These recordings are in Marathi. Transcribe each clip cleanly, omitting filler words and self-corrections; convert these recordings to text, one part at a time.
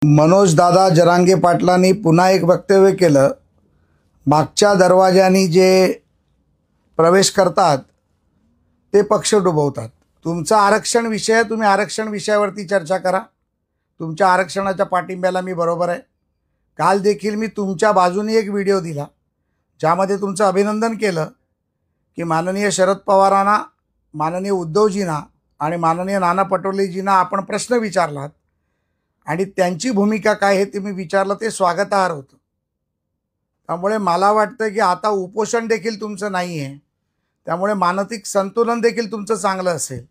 मनोज दादा जरांगे पाटलांनी पुन्हा एक वक्तव्य केलं। मागच्या दरवाजानी जे प्रवेश करतात ते पक्ष डुबवतात। तुमचा आरक्षण विषय, तुम्ही आरक्षण विषयावरती चर्चा करा। तुमच्या आरक्षणाच्या पाठिंब्याला मी बरोबर आहे। काल देखील मी तुमच्या बाजूने एक व्हिडिओ दिला ज्यामध्ये तुमचं अभिनंदन केलं की माननीय शरद पवारांना, माननीय उद्धवजींना आणि माननीय नाना पटोलेजींना आपण प्रश्न विचारलात आणि त्यांची भूमिका काय हे तुम्ही विचारलं, ते स्वागतार्ह होतं। त्यामुळे मला वाटतं की आता उपोषण देखील तुमचं नाही आहे, त्यामुळे मानसिक संतुलन देखील तुमचं चांगलं असेल।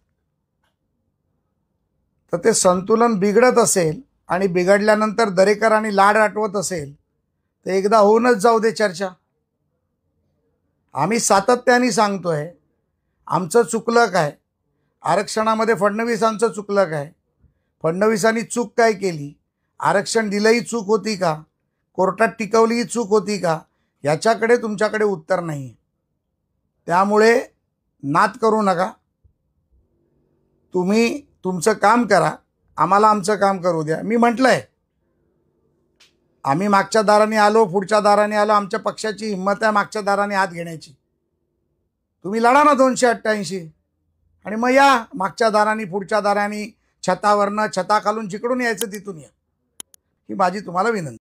तर ते संतुलन बिघडत असेल आणि बिघडल्यानंतर दरेकर आणि लाड आठवत असेल तर एकदा होऊनच जाऊ दे चर्चा। आम्ही सातत्याने सांगतोय आमचं चुकलं काय, आरक्षणामध्ये फडणवीसांचं चुकलं काय, फडणवीसांनी चूक काय केली, आरक्षण दिलंही चूक होती का, कोर्टात टिकवलीही चूक होती का, याच्याकडे तुमच्याकडे उत्तर नाही। त्यामुळे नाद करू नका, तुम्ही तुमचं काम करा, आम्हाला आमचं काम करू द्या। मी म्हटलंय आम्ही मागच्या दाराने आलो, पुढच्या दाराने आलो, आमच्या पक्षाची हिंमत आहे मागच्या दाराने हात घेण्याची। तुम्ही लढा ना 288 आणि मग या मागच्या दाराने, पुढच्या दाराने, छतावरनं, छताखालून जिकडून यायचं तिथून या, ही माझी तुम्हाला विनंती।